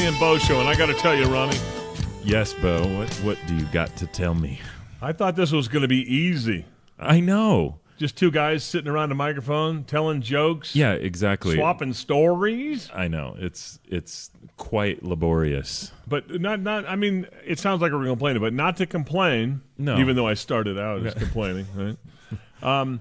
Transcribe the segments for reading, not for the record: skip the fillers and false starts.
and Bo Show, and I got to tell you, Ronnie. Yes, Bo. What do you got to tell me? I thought this was going to be easy. I know. Just two guys sitting around a microphone, telling jokes. Yeah, exactly. Swapping stories. I know. It's quite laborious. But not. I mean, it sounds like we're complaining, but not to complain. No. Even though I started out as complaining, right?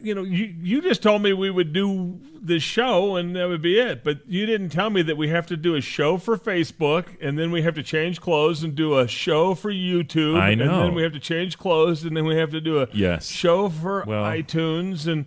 You just told me we would do this show and that would be it. But you didn't tell me that we have to do a show for Facebook and then we have to change clothes and do a show for YouTube. I know. And then we have to change clothes and then we have to do a show for iTunes and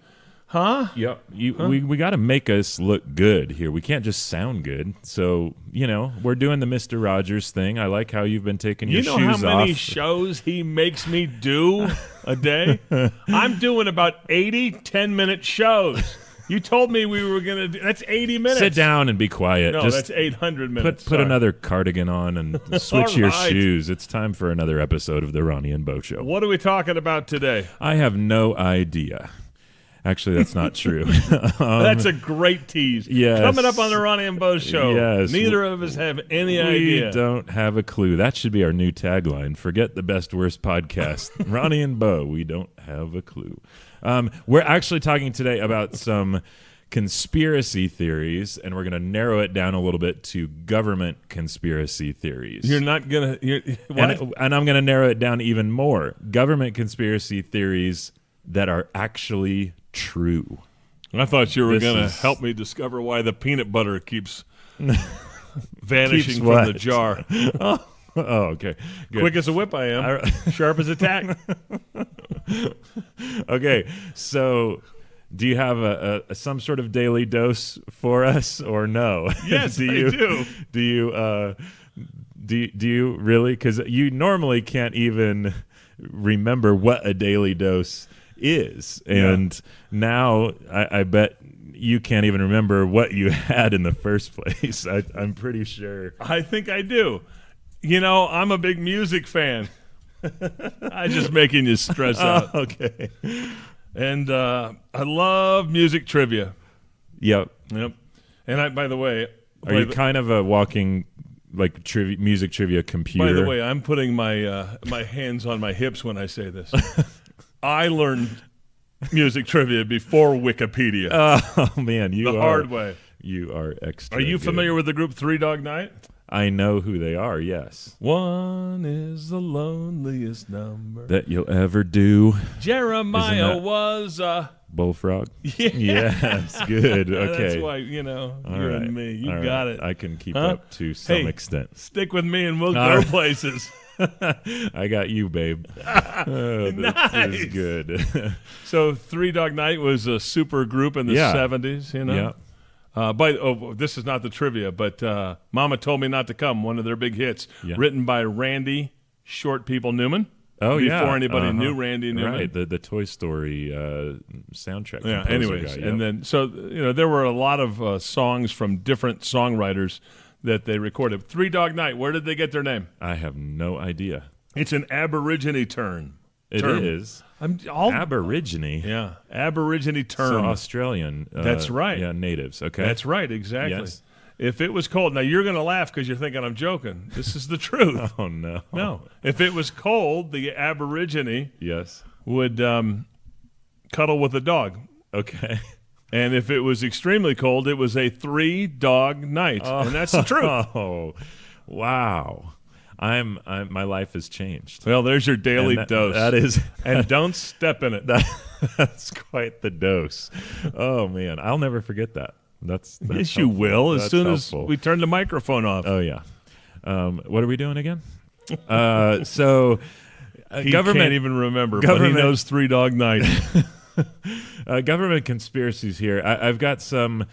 Yep. We got to make us look good here. We can't just sound good. So, we're doing the Mr. Rogers thing. I like how you've been taking your shoes off. You know how many shows he makes me do a day? I'm doing about 80 10-minute shows. You told me we were going to do – that's 80 minutes. Sit down and be quiet. No, just that's 800 minutes. Put another cardigan on and switch your shoes. It's time for another episode of the Ronnie and Bo Show. What are we talking about today? I have no idea. Actually, that's not true. That's a great tease. Yes. Coming up on the Ronnie and Bo Show. Yes. Neither of us have any idea. We don't have a clue. That should be our new tagline. Forget the best, worst podcast. Ronnie and Bo, we don't have a clue. We're actually talking today about some conspiracy theories, and we're going to narrow it down a little bit to government conspiracy theories. You're not going to... And I'm going to narrow it down even more. Government conspiracy theories that are actually true. I thought you were going to help me discover why the peanut butter keeps vanishing from the jar. Oh, okay. Good. Quick as a whip I am. Sharp as a tack. Okay, so do you have some sort of daily dose for us or no? Yes, I do. Do you really? Because you normally can't even remember what a daily dose is, and now I bet you can't even remember what you had in the first place. I'm pretty sure. I think I do. I'm a big music fan. I'm just making you stress out. Okay. And I love music trivia. Yep. And by the way, are you kind of a walking music trivia computer? By the way, I'm putting my my hands on my hips when I say this. I learned music trivia before Wikipedia. Oh man, hard way. You are extra. Are you familiar with the group Three Dog Night? I know who they are. Yes. One is the loneliest number that you'll ever do. Jeremiah was Bullfrog. Yeah. Yes. Good. Okay. That's why you right. and me. You All got right. it. I can keep up to some extent. Stick with me and we'll go places. I got you, babe. Nice. This is good. So Three Dog Night was a super group in the 70s, Yeah. This is not the trivia, but Mama Told Me Not to Come, one of their big hits, written by Randy Short People Newman. Oh, before anybody knew Randy Newman. Right, the Toy Story soundtrack. Yeah, anyways. Guy, and then, there were a lot of songs from different songwriters that they recorded. Three Dog Night, where did they get their name? I have no idea. It's an Aborigine term. It is. Aborigine? Yeah, Aborigine term. So Australian. That's right. Yeah, natives. Okay. That's right, exactly. Yes. If it was cold, now you're going to laugh because you're thinking I'm joking. This is the truth. Oh, no. No. If it was cold, the Aborigine would cuddle with a dog. Okay. And if it was extremely cold, it was a 3-dog night. And that's the truth. Oh, wow. My life has changed. Well, there's your daily dose. That is. And don't step in it. That's quite the dose. Oh, man. I'll never forget that. That's yes, helpful. you will as soon helpful. as we turn the microphone off. Oh, yeah. What are we doing again? So he can't even remember, but he knows 3-Dog Night. Government conspiracies here. I've got some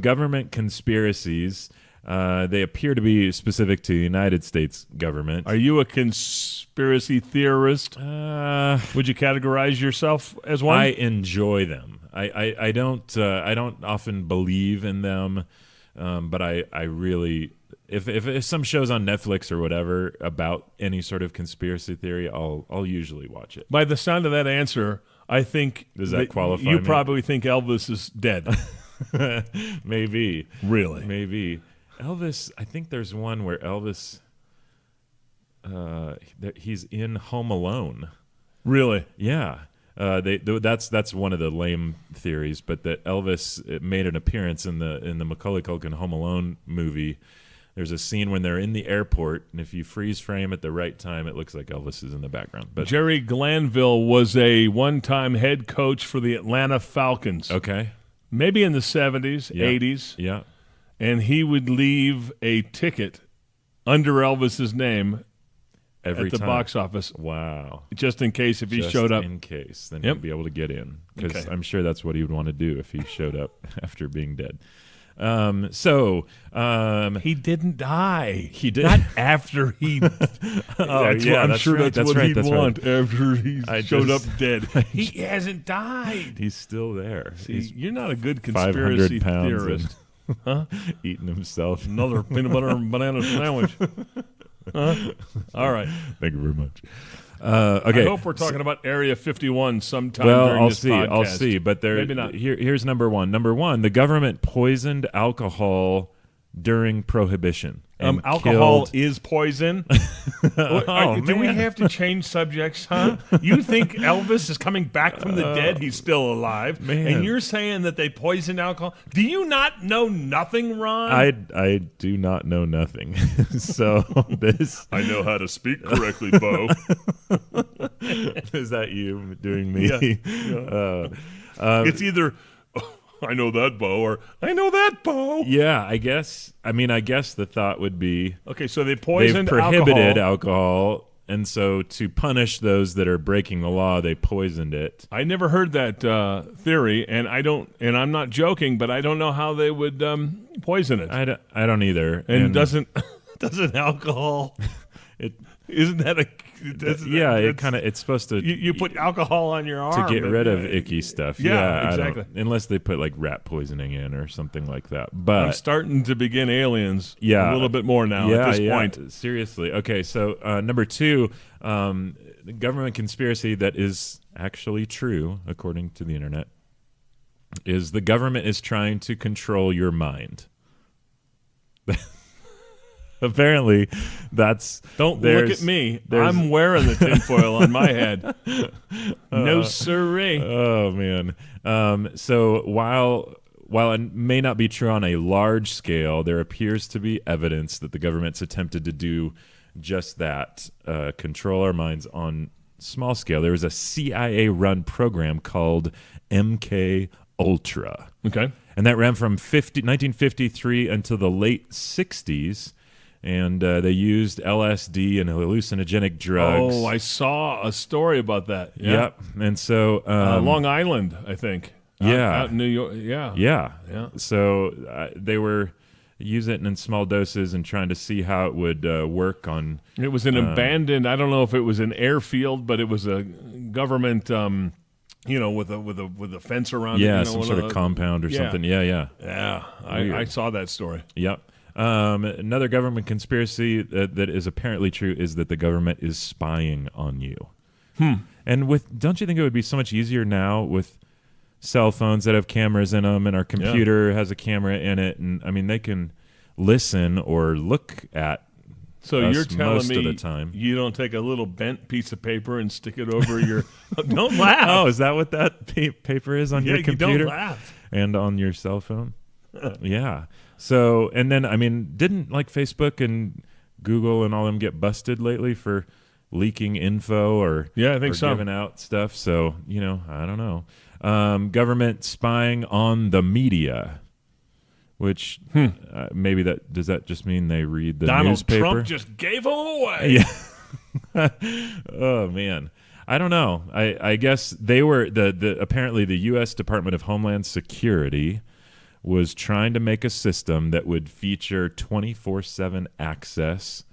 government conspiracies. They appear to be specific to the United States government. Are you a conspiracy theorist? Would you categorize yourself as one? I enjoy them. I don't often believe in them, but I really if some show's on Netflix or whatever about any sort of conspiracy theory, I'll usually watch it. By the sound of that answer, I think does that qualify? You probably think Elvis is dead. Maybe. Really? Maybe. Elvis, I think there's one where Elvis, he's in Home Alone. Really? Yeah. That's one of the lame theories, but that Elvis made an appearance in the Macaulay Culkin Home Alone movie. There's a scene when they're in the airport, and if you freeze frame at the right time, it looks like Elvis is in the background. But Jerry Glanville was a one-time head coach for the Atlanta Falcons. okay, Maybe in the 70s, 80s. yeah, And he would leave a ticket under Elvis's name every at the time. box office, Wow. just in case if he Just showed up. in case, then Yep. he'd be able to get in, because Okay. I'm sure that's what he would want to do if he showed up after being dead. He didn't die. He did. Not after he. Oh, yeah, I'm that's sure right, that's what right, he'd that's right. want after he I showed up just- dead. He hasn't died. He's still there. He's You're not a good 500 conspiracy pounds theorist. and eating himself. Another peanut butter and banana sandwich. Huh? All right. Thank you very much. Okay. I hope we're talking about Area 51 sometime Well, during I'll this see. podcast. I'll see. But Maybe not. Here's number one. Number one: the government poisoned alcohol during Prohibition. And Alcohol killed- is poison. Oh, Do we man. have to change subjects, huh? You think Elvis is coming back from the dead? He's still alive. Man. And you're saying that they poisoned alcohol? Do you not know nothing, Ron? I do not know nothing. So this I know how to speak correctly, Bo. is that you doing me? Yeah. It's either, I know that, Bo, or I know that, Bo. Yeah, I guess. I mean, I guess the thought would be Okay, so they they've poisoned prohibited alcohol. alcohol, and so to punish those that are breaking the law, they poisoned it. I never heard that theory, and I'm not joking, but I don't know how they would poison it. I don't either. And doesn't alcohol? it? Isn't that a? Yeah, it's supposed to You put alcohol on your arm to get rid of icky stuff. Yeah, I don't- exactly. Unless they put like rat poisoning in or something like that. I'm But starting to begin Aliens. Yeah. a little bit more now at this point. Seriously. Okay, so number two, the government conspiracy that is actually true, according to the internet, is the government is trying to control your mind. Apparently, that's Don't look there's- at me. there's- I'm wearing the tinfoil on my head. No siree. Oh man. So while it may not be true on a large scale, there appears to be evidence that the government's attempted to do just that, control our minds on small scale. There was a CIA-run program called MK Ultra, Okay. and that ran from 1953 until the late 60s. And they used LSD and hallucinogenic drugs. Oh, I saw a story about that. Yeah. Yep. And so Long Island, I think. Yeah. Out in New York. Yeah. Yeah. Yeah. So they were using it in small doses and trying to see how it would work on. It was an abandoned. I don't know if it was an airfield, but it was a government. With a fence around it. Yeah, you know, some one sort of compound or yeah. something. Yeah. Yeah, I Weird. saw that story. Yep. Another government conspiracy that is apparently true is that the government is spying on you. And don't you think it would be so much easier now with cell phones that have cameras in them, and our computer has a camera in it, and I mean they can listen or look at. So us you're telling most me of the time. you don't take a little bent piece of paper and stick it over your? Don't laugh. Oh, is that what that paper is on yeah, your computer? You don't laugh. And on your cell phone? Yeah. So, and then, I mean, didn't like Facebook and Google and all them get busted lately for leaking info or, Yeah, I think or so. giving out stuff? So, I don't know. Government spying on the media, which maybe does that just mean they read the Donald newspaper? Trump just gave them away. Yeah. Oh man, I don't know. I guess they were apparently the U.S. Department of Homeland Security was trying to make a system that would feature 24/7 access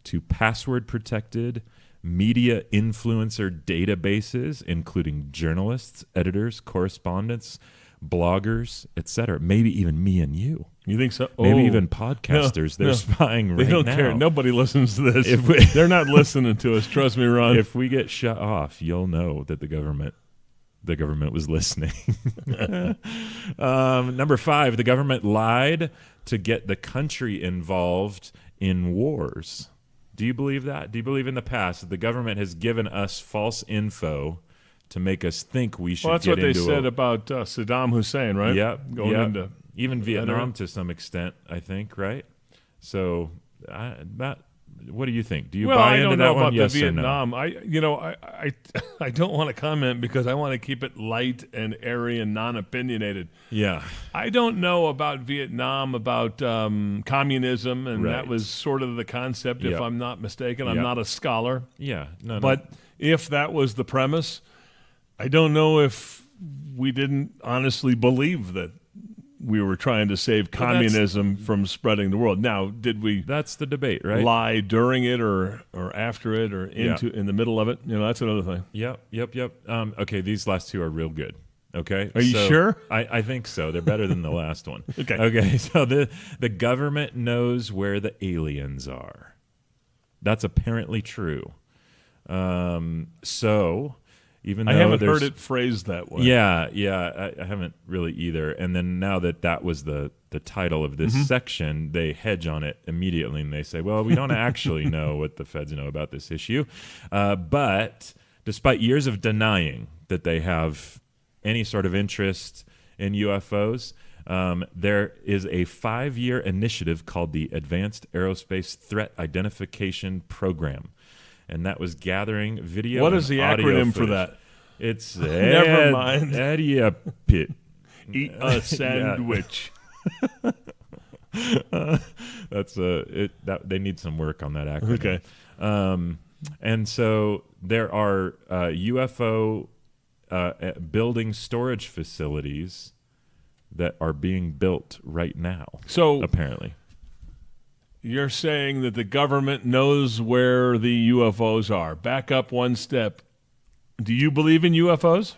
to password-protected media influencer databases, including journalists, editors, correspondents, bloggers, etc. Maybe even me and you. You think so? Maybe Oh. even podcasters. They're no. spying They right don't now. care. Nobody listens to this. If we- They're not listening to us. Trust me, Ron. If we get shut off, you'll know that the government the government was listening. Number 5, the government lied to get the country involved in wars. Do you believe that? Do you believe in the past that the government has given us false info to make us think we should that's get what they into said about Saddam Hussein, right? Yep. Going into even Vietnam to some extent, I think, right? So what do you think? Do you buy into that one? Yes or no? I don't want to comment because I want to keep it light and airy and non-opinionated. Yeah. I don't know about Vietnam, about communism, and Right. that was sort of the concept, if Yep. I'm not mistaken. I'm Yep. not a scholar. Yeah. No. But if that was the premise, I don't know if we didn't honestly believe that we were trying to save communism from spreading the world. Now, did we that's the debate, right? lie during it or after it or in the middle of it? That's another thing. Yep. Okay, these last two are real good. Okay, Are you sure? I think so. They're better than the last one. Okay. So the government knows where the aliens are. That's apparently true. So even though I haven't there's- heard it phrased that way. Yeah, I haven't really either. And then now that was the title of this section, they hedge on it immediately and they say, well, we don't actually know what the feds know about this issue. But despite years of denying that they have any sort of interest in UFOs, there is a 5-year initiative called the Advanced Aerospace Threat Identification Program. And that was gathering video. What and is the audio acronym for footage. that? It's Never mind. Pit. Eat a sandwich. That's they need some work on that acronym. Okay. And so there are UFO building storage facilities that are being built right now. So apparently, you're saying that the government knows where the UFOs are. Back up one step. Do you believe in UFOs?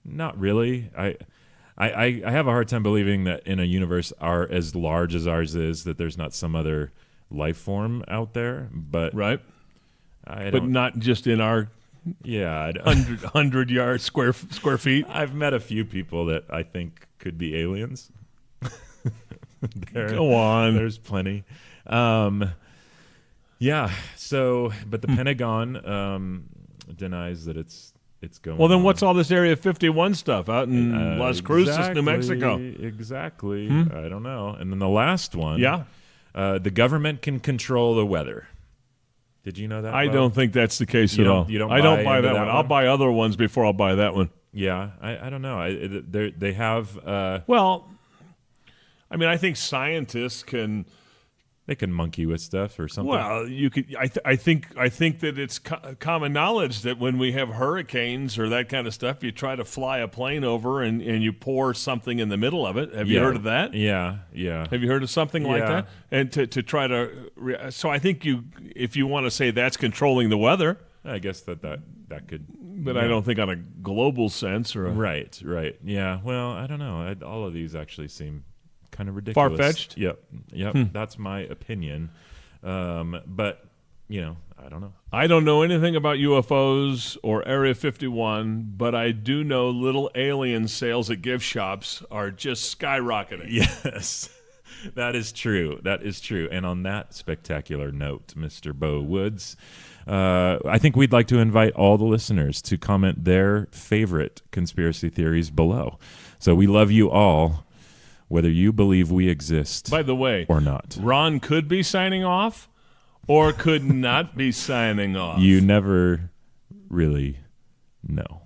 not really. I have a hard time believing that in a universe as large as ours is, that there's not some other life form out there. But Right. I But don't. not just in our Yeah, I don't. 100 yard square feet. I've met a few people that I think could be aliens. Go on. There's plenty. Yeah. So, but the Pentagon denies that it's going. Well, then on. what's all this Area 51 stuff out in Las Cruces, New Mexico? Exactly. I don't know. And then the last one. Yeah. The government can control the weather. Did you know that? I Bo? don't think that's the case You at don't- all. you don't I don't buy buy into that that one. one? I'll buy other ones before I'll buy that one. Yeah. I don't know. They have. Well, I mean, I think scientists can. They can monkey with stuff or something. Well, you could. I think that it's common knowledge that when we have hurricanes or that kind of stuff, you try to fly a plane over and you pour something in the middle of it. Have you heard of that? Yeah. Have you heard of something like Yeah. that? And to try to. So I think if you want to say that's controlling the weather, I guess that could. but I don't think on a global sense or a Right. Yeah. Well, I don't know. All of these actually seem kind of ridiculous. far-fetched. Yep. That's my opinion. But I don't know. I don't know anything about UFOs or Area 51, but I do know little alien sales at gift shops are just skyrocketing. Yes, that is true. And on that spectacular note, Mr. Bo Woods, I think we'd like to invite all the listeners to comment their favorite conspiracy theories below. So we love you all, whether you believe we exist By the way, or not. Ron could be signing off or could not be signing off. You never really know.